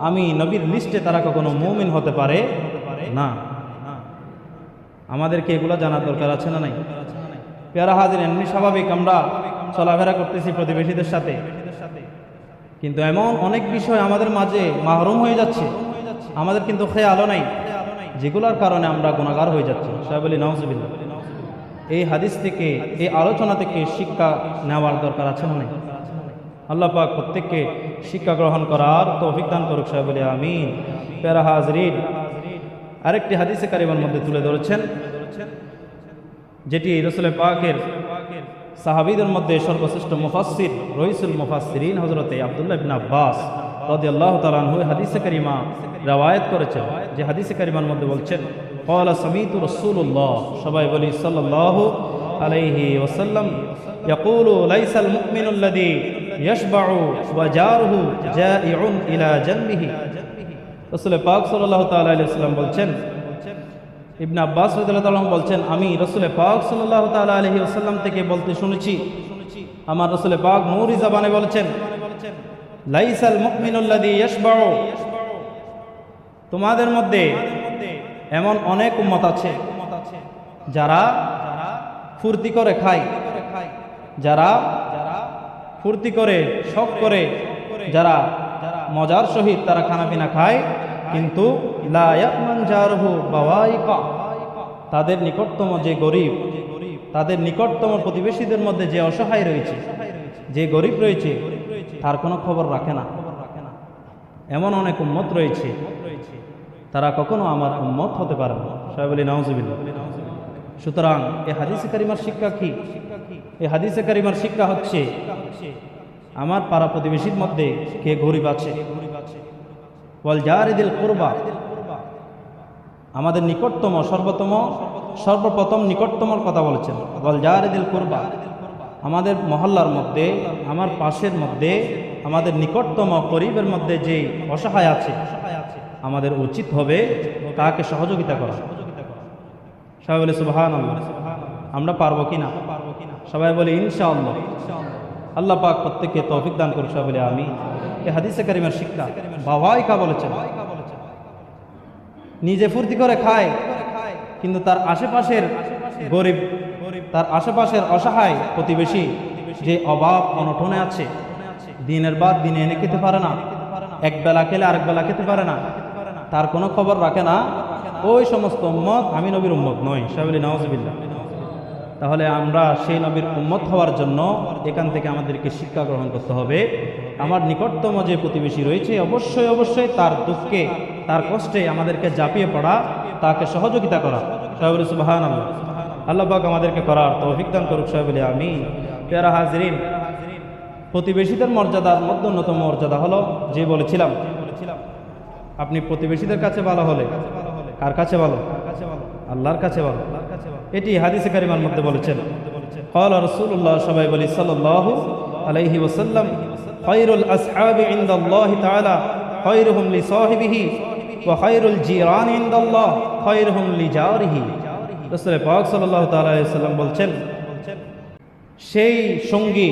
আমি নবীর লিস্টে তারা কখনো মুমিন হতে পারে না। আমাদেরকে এগুলো জানার দরকার আছে না নাই? পেয়ারা হাজির, এমনি স্বাভাবিক আমরা চলাফেরা করতেছি প্রতিবেশীদের সাথে, কিন্তু এমন অনেক বিষয় আমাদের মাঝে মাহরুম হয়ে যাচ্ছে, আমাদের কিন্তু খেয়ালও নাই, যেগুলোর কারণে আমরা গুনাহগার হয়ে যাচ্ছি। সাহেব বলি নাউজুবিল্লাহ। এই হাদিস থেকে, এই আলোচনা থেকে শিক্ষা নেওয়ার দরকার আছে না নাই? আল্লাহ পাক প্রত্যেককে শিক্ষা গ্রহণ করার তৌফিক দান করুক। সাহেব বলি আমিন। প্যারা হাজরিন, আরেকটি হাদিসে কারিমার মধ্যে তুলে ধরেছেন, যেটি রাসূল পাকের সাহাবীদের মধ্যে সর্বশ্রেষ্ঠ মুফাসসির, রইসুল মুফাসসিরিন হযরতে আব্দুল্লাহ ইবনে আব্বাস রাদিয়াল্লাহু তাআলা আনহু হাদিসে কারিমা রওয়ায়াত করেছেন। যে হাদিসে কারিমার মধ্যে বলছেন, ক্বালা সামিতু রাসূলুল্লাহ, সবাই বলি সাল্লাল্লাহু আলাইহি ওয়াসাল্লাম, ইয়াকুলু লাইসাল মুমিনুল্লাযী ইয়াশবাউ ওয়া জারুহু জাইউন ইলা জানবিহি। রাসূল পাক সাল্লাল্লাহু তাআলা আলাইহি ওয়াসাল্লাম বলছেন, ইবনে আব্বাস রাদিয়াল্লাহু তাআলা বলছেন, আমি রাসূল পাক সাল্লাল্লাহু তাআলা আলাইহি ওয়াসাল্লাম থেকে বলতে শুনেছি, আমার রাসূল পাক নূরি জবানে বলেছেন, লাইসাল মুমিনুল্লাযী ইয়াশবাউ, তোমাদের মধ্যে এমন অনেক উম্মত আছে যারা ফুর্তি করে খায়, যারা ফুর্তি করে শখ করে, যারা মজার সহিত তারা খানাপিনা খায়, কিন্তু লা ইয়ামান জারহু বাওয়াইকা, তাদের নিকটতম যে গরিব, তাদের নিকটতম প্রতিবেশীদের মধ্যে যে অসহায় রয়েছে, যে গরিব রয়েছে, তার কোনো খবর রাখে না। এমন অনেক উম্মত রয়েছে, তারা কখনো আমার উম্মত হতে পারে না। সবাই বলি নাউজুবিল্লাহ। সুতরাং এই হাদিসে কারিমার শিক্ষা কি? এই হাদিসে কারিমার শিক্ষা হচ্ছে, আমার পাড়া প্রতিবেশীর মধ্যে কে গরিব আছে, ওয়াল জারিদিল কুরবা, আমাদের নিকটতম সর্বপ্রথম নিকটতমর কথা বলেছেন, ওয়াল জারিদিল কুরবা, আমাদের মহল্লার মধ্যে, আমার পাশের মধ্যে, আমাদের নিকটতম করিবের মধ্যে যে অসহায় আছে, আমাদের উচিত হবে তাকে সহযোগিতা করা। সবাই বলে সুবহানাল্লাহ। আমরা পারবো কিনা? সবাই বলে ইনশাআল্লাহ। আল্লাহ পাক প্রত্যেককে তৌফিক দান করুক। সবাই বলে আমিন। এই হাদিসে কারিমের শিক্ষা, বাওয়াইকা বলেছেন, নিজে ফুর্তি করে খায়, কিন্তু তার আশেপাশের গরিব, তার আশেপাশের অসহায় প্রতিবেশী যে অভাব অনটনে আছে, দিনের বাদ দিনে এনে খেতে পারে না, এক বেলা খেলে আরেক বেলা খেতে পারে না, তার কোনো খবর রাখে না, ওই সমস্ত উম্মত আমি নবীর উম্মত নই। সবাই বলি নাউজুবিল্লাহ। তাহলে আমরা সেই নবীর উম্মত হওয়ার জন্য এখান থেকে আমাদেরকে শিক্ষা গ্রহণ করতে হবে। আমার নিকটতম যে প্রতিবেশী রয়েছে, অবশ্যই অবশ্যই তার দুঃখে, তার কষ্টে আমাদেরকে ঝাঁপিয়ে পড়া, তাকে সহযোগিতা করা। সবাই বলি সুবহানাল্লাহ। আল্লাহ পাক আমাদেরকে করার তৌফিক দান করুক। সবাই বলি আমিন। প্যারা হাজরিন, প্রতিবেশীদের মর্যাদার মধ্যে অন্যতম মর্যাদা হলো, যে বলেছিলাম, আপনি প্রতিবেশীদের কাছে ভালো হলে কার কাছে ভালো? আল্লাহর কাছে ভালো। এটি হাদিসে কারিমার মধ্যে বলেছেন, ক্বালা রাসূলুল্লাহ, সবাই বলি সাল্লাল্লাহু আলাইহি ওয়াসাল্লাম, খায়রুল আসহাবি ইনদাল্লাহি তাআলা খায়রুহুম লিসাহিবিহি ওয়া খায়রুল জিরানি ইনদাল্লাহ খায়রুহুম লিজারিহি। রাসূল পাক সাল্লাল্লাহু তাআলা আলাইহি ওয়াসাল্লাম বলছেন, সেই সঙ্গী,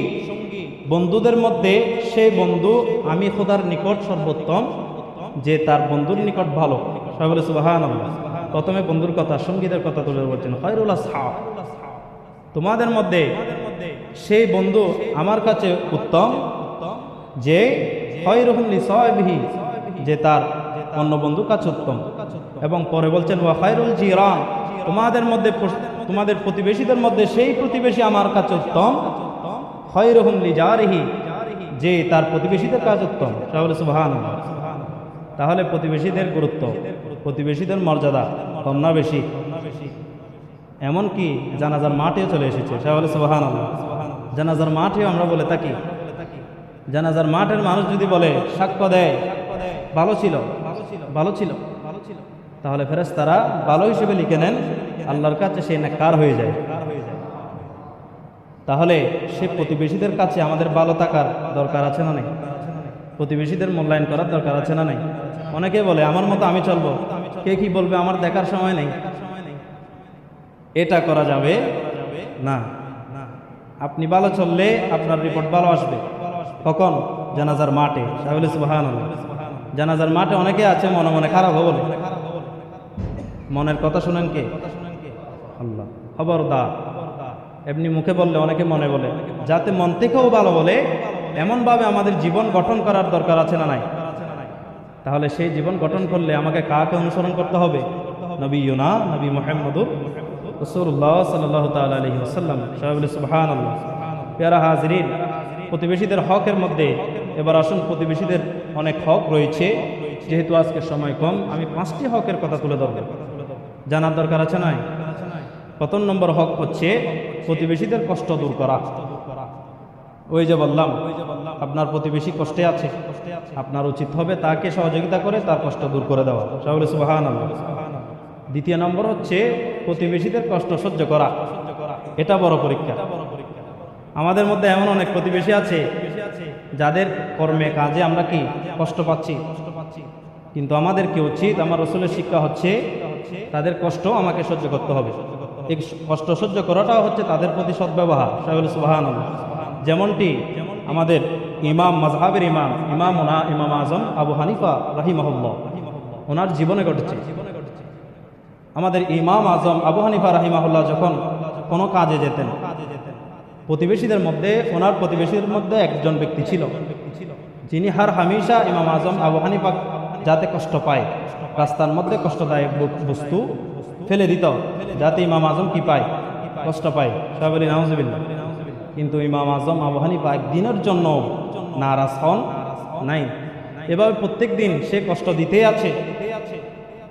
বন্ধুদের মধ্যে সেই বন্ধু আমি খোদার নিকট সর্বোত্তম, যে তার বন্ধুর নিকট ভালো। সবাই বলে সুবহানাল্লাহ। প্রথমে বন্ধুর কথা, সঙ্গীদের কথা তুলে বলছেন, খায়রুল আসহাব, তোমাদের মধ্যে সেই বন্ধু আমার কাছে উত্তম, যে খায়রুহুম লিসাহিবিহি, যে তার অন্য বন্ধুর কাছে উত্তম। এবং পরে বলছেন, ওয়া খায়রুল জিরান, তোমাদের মধ্যে, তোমাদের প্রতিবেশীদের মধ্যে সেই প্রতিবেশী আমার কাছে উত্তম, খায়রুহুম লিজারিহি, যে তার প্রতিবেশীদের কাছে উত্তম। সবাই বলে সুবহানাল্লাহ। তাহলে প্রতিবেশীদের গুরুত্ব, প্রতিবেশীদের মর্যাদা কম না বেশি? এমনকি জানাজার মাঠেও চলে এসেছে। সবাই বলে সুবহানাল্লাহ। জানাজার মাঠেও আমরা বলে থাকি, জানাজার মাঠের মানুষ যদি বলে, সাক্ষ্য দেয়, ভালো ছিল, ভালো ছিল, ভালো ছিল, তাহলে ফেরেশতারা ভালো হিসেবে লিখে নেন, আল্লাহর কাছে সে নেককার হয়ে যায়। তাহলে সে প্রতিবেশীদের কাছে আমাদের ভালো থাকার দরকার আছে না নাই? প্রতিবেশীদের মূল্যায়ন করার দরকার আছে না নাই? অনেকে বলে আমার মতো আমি চলবো, কে কি বলবে আমার দেখার সময় নেই। এটা করা যাবে না। আপনি ভালো চললে আপনার রিপোর্ট ভালো আসবে। কখন? জানাজার মাঠে। সাহেব সুবহানাল্লাহ। জানাজার মাঠে অনেকে আছে মনে মনে খারাপ বলে, মনের কথা শুনেন কে? আল্লাহ। খবরদার, এমনি মুখে বললে অনেকে মনে বলে, যাতে মন থেকেও ভালো বলে এমনভাবে আমাদের জীবন গঠন করার দরকার আছে না নাই? তাহলে সেই জীবন গঠন করলে আমাকে কাকে অনুসরণ করতে হবে? নবীনা নবী মুহাম্মদুর রাসূলুল্লাহ সাল্লাল্লাহু তাআলা আলাইহি ওয়াসাল্লাম। সাহেব সুবহানাল্লাহ। প্যারা হাজরিন, প্রতিবেশীদের হকের মধ্যে এবার আসুন, প্রতিবেশীদের অনেক হক রয়েছে। যেহেতু আজকে সময় কম, আমি 5টি হকের কথা তুলে ধরব, জানার দরকার আছে নাই? প্রথম নম্বর হক হচ্ছে প্রতিবেশীদের কষ্ট দূর করা। ওই যে বললাম, আপনার প্রতিবেশী কষ্টে আছে, আপনার উচিত হবে তাকে সহযোগিতা করে তার কষ্ট দূর করে দেওয়া। সকলে সুবহানাল্লাহ। দ্বিতীয় নম্বর হচ্ছে প্রতিবেশীদের কষ্ট সহ্য করা। এটা বড় পরীক্ষা। আমাদের মধ্যে এমন অনেক প্রতিবেশী আছে যাদের কর্মে কাজে আমরা কি কষ্ট পাচ্ছি, কিন্তু আমাদের কি উচিত? আমার রাসূলের শিক্ষা হচ্ছে তাদের কষ্ট আমাকে সহ্য করতে হবে। এই কষ্ট সহ্য করাটাও হচ্ছে তাদের প্রতি সদ্ব্যবহার। সকলে সুবহানাল্লাহ। যেমনটি আমাদের ইমাম মাযহাবের ইমাম আযম আবু হানিফা রাহিমাহুল্লাহ ওনার জীবনে ঘটেছে। আমাদের ইমাম আযম আবু হানিফা রাহিমাহুল্লাহ যখন কোনো কাজে যেতেন, প্রতিবেশীদের মধ্যে ওনার প্রতিবেশীদের মধ্যে একজন ব্যক্তি ছিল যিনি হামেশা ইমাম আযম আবু হানিফা যাতে কষ্ট পায়, রাস্তার মধ্যে কষ্টদায়ক বস্তু ফেলে দিত যাতে ইমাম আযম কি পায়? কষ্ট পায়। সবাই বলি নাউজুবিল্লাহ। কিন্তু ইমাম আযম আবু হানিফা একদিনের জন্য নারাজ হন নাই। এভাবে প্রত্যেক দিন সে কষ্ট দিতেই আছে,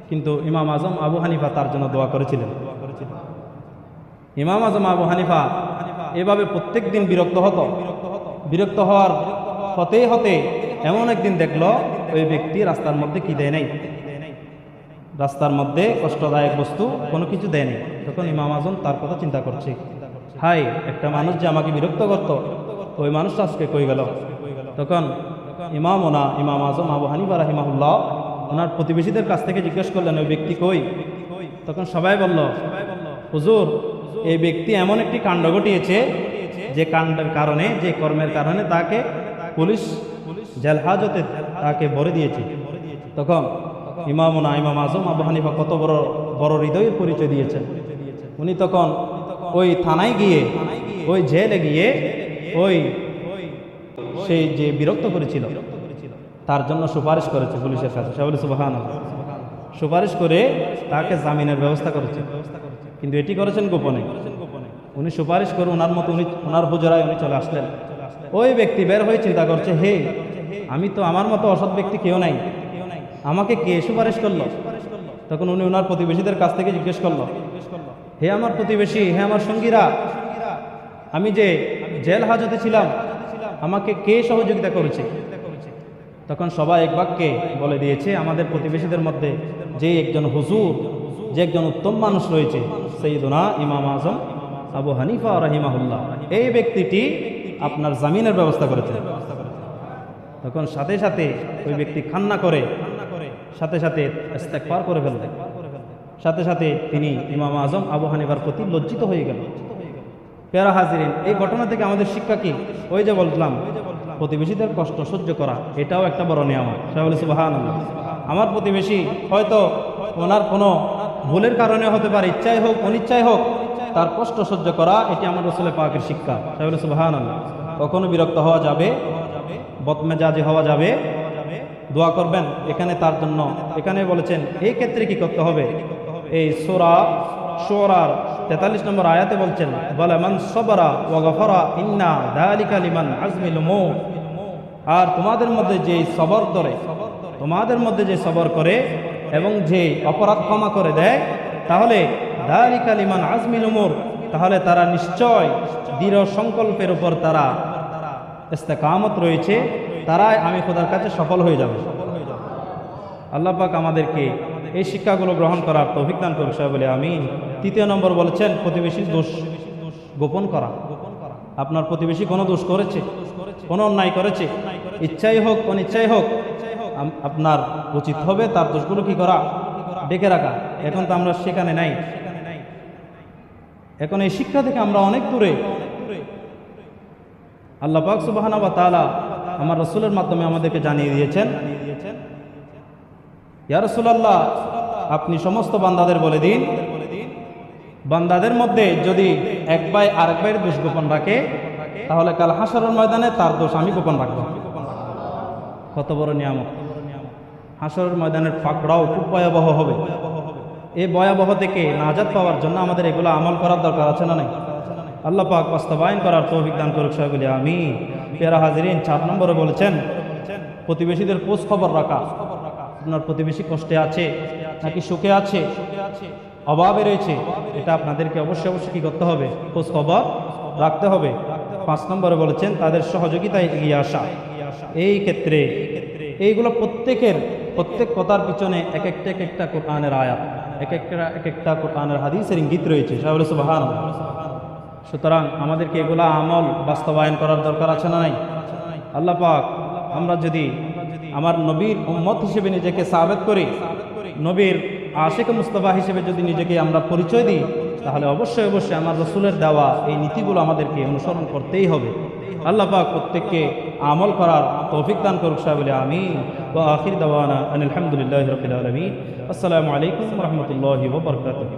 কিন্তু ইমাম আযম আবু হানিফা তার জন্য দোয়া করেছিলেন। ইমাম আযম আবু হানিফা এভাবে প্রত্যেক দিন বিরক্ত হতো। বিরক্ত হওয়ার হতে হতে এমন একদিন দেখলো ওই ব্যক্তি রাস্তার মধ্যে কি দেয় নাই, রাস্তার মধ্যে কষ্টদায়ক বস্তু কোনো কিছু দেয় নাই। তখন ইমাম আযম তার কথা চিন্তা করছে, হাই, একটা মানুষ যে আমাকে বিরক্ত করত, ওই মানুষটা আজকে কই গেল? তখন ইমাম আযম আবু হানিফা রাহিমাহুল্লাহ ওনার প্রতিবেশীদের কাছ থেকে জিজ্ঞেস করলেন, ওই ব্যক্তি কই? তখন সবাই বলল, হুজুর, এই ব্যক্তি এমন একটি কাণ্ড ঘটিয়েছে যে কাণ্ডের কারণে, যে কর্মের কারণে তাকে পুলিশ জেল হাজতে তাকে ভরে দিয়েছে। তখন ইমাম আযম আবু হানিফা কত বড় হৃদয়ের পরিচয় দিয়েছেন। উনি তখন ওই থানায় গিয়ে, ওই জেলে গিয়ে, ওই সেই যে বিরক্ত করেছিল তার জন্য সুপারিশ করেছে পুলিশের কাছে। সবাই সুবহানাল্লাহ। সুপারিশ করে তাকে জামিনের ব্যবস্থা করেছে, কিন্তু এটি করেছেন গোপনে। উনি সুপারিশ করে ওনার হুজরায় উনি চলে আসলেন। ওই ব্যক্তি বের হয়ে চিন্তা করছে, হে, আমি তো, আমার মতো অসৎ ব্যক্তি কেউ নাই, আমাকে কে সুপারিশ করলো? তখন উনি ওনার প্রতিবেশীদের কাছ থেকে জিজ্ঞেস করলো, হে আমার প্রতিবেশী, হে আমার সঙ্গীরা, আমি যে জেল হাজতে ছিলাম আমাকে কে সহযোগিতা করেছে? তখন সবাই এক বাক্যে বলে দিয়েছে, আমাদের প্রতিবেশীদের মধ্যে যে একজন হুজুর, যে একজন উত্তম মানুষ রয়েছে, সাইয়্যিদুনা ইমাম আযম আবু হানিফা রাহিমাহুল্লাহ, এই ব্যক্তিটি আপনার জামিনের ব্যবস্থা করেছে। তখন সাথে সাথে ওই ব্যক্তি কান্না করে সাথে সাথে ইস্তেগফার করে ফেললেন। সাথে সাথে তিনি ইমাম আযম আবু হানিফার প্রতি লজ্জিত হয়ে গেল। প্যারা হাজিরিন, এই ঘটনা থেকে আমাদের শিক্ষা কি? ওই যে বললাম, প্রতিবেশীদের কষ্ট সহ্য করা এটাও একটা বড় নিয়ামত। সাহেব সুবহানাল্লাহ। আমার প্রতিবেশী হয়তো ওনার কোনো ভুলের কারণে হতে পারে, ইচ্ছাই হোক অনিচ্ছাই হোক, তার কষ্ট সহ্য করা এটি আমার রাসূল পাকের শিক্ষা। সাহেব সুবহানাল্লাহ। কখনো বিরক্ত হওয়া যাবে, বদমেজাজি হওয়া যাবে, দোয়া করবেন এখানে তার জন্য। এখানে বলেছেন এই ক্ষেত্রে কি করতে হবে? এই সূরা শুরার 43 নম্বর আয়াতে বলছেন, বলে মান সাবারা ওয়া গাফারা ইন্না যালিকা লিমান আজমিল উমুর। আর তোমাদের মধ্যে যে সবর করে, তোমাদের মধ্যে যে সবর করে এবং যে অপরাধ ক্ষমা করে দেয়, তাহলে যালিকা লিমান আজমিল উমুর, তাহলে তারা নিশ্চয় দৃঢ় সংকল্পের উপর তারা ইস্তেকামত রয়েছে, তারাই আমি খোদার কাছে সফল হয়ে যাবে। আল্লাহ পাক আমাদেরকে এই শিক্ষাগুলো গ্রহণ করার তৌফিক দান করুক সবাই বলে আমিন। তৃতীয় নম্বর বলেছেন প্রতিবেশীর দোষ গোপন করা। আপনার প্রতিবেশী কোনো দোষ করেছে, কোনো অন্যায় করেছে, ইচ্ছাই হোক অনিচ্ছাই হোক, আপনার উচিত হবে তার দোষগুলো কি করা, ডেকে রাখা। এখন তো আমরা সেখানে নাই, এখন এই শিক্ষা থেকে আমরা অনেক দূরে। আল্লাহ পাক সুবহানাহু ওয়া তাআলা আমার রাসূলের মাধ্যমে আমাদেরকে জানিয়ে দিয়েছেন, ইয়া রাসূলুল্লাহ আপনি সমস্ত বান্দাদের বলে দিন, বান্দাদের মধ্যে যদি এক ভাই আরেক ভাইয়ের দোষ গোপন রাখে তাহলে কাল হাসরের ময়দানে তার দোষ আমি গোপন রাখব। কত বড় নিয়ামত! হাসরের ময়দানের ফাঁকড়াও খুব ভয়াবহ হবে। এই ভয়াবহ থেকে নাজাত পাওয়ার জন্য আমাদের এগুলো আমল করার দরকার আছে না নাই? আল্লাহ পাক বাস্তবায়ন করার তৌফিক দান করুক সবাই বলি আমিন। প্রিয় হাজিরিন, 4 নম্বরে বলেছেন প্রতিবেশীদের খোঁজ খবর রাখা। আপনার প্রতিবেশী কষ্টে আছে নাকি সুখে আছে, অভাবে রয়েছে, এটা আপনাদেরকে অবশ্যই কি করতে হবে, খোঁজ খবর রাখতে হবে। 5 নম্বরে বলেছেন তাদের সহযোগিতায় এগিয়ে আসা। এই ক্ষেত্রে এইগুলো প্রত্যেক কথার পিছনে এক একটা কোরআনের আয়াত, এক একটা কোরআনের হাদিসের ইঙ্গিত রয়েছে। সবাই বলে সুবহানাল্লাহ। সুতরাং আমাদেরকে এগুলা আমল বাস্তবায়ন করার দরকার আছে না নাই? আল্লাহ পাক আমরা যদি আমার নবীর উম্মত হিসেবে নিজেকে সাবেত করি, নবীর আশিক মুস্তাফা হিসেবে যদি নিজেকে আমরা পরিচয় দিই, তাহলে অবশ্যই আমার রাসূলের দেওয়া এই নীতিগুলো আমাদেরকে অনুসরণ করতেই হবে। আল্লাহ পাক প্রত্যেককে আমল করার তৌফিক দান করুক সবাই বলে আমিন। ওয়া আখির দাওয়ানা আলহামদুলিল্লাহি রাব্বিল আলামিন। আসসালামু আলাইকুম ওয়া রাহমাতুল্লাহি ওয়া বারাকাতুহু।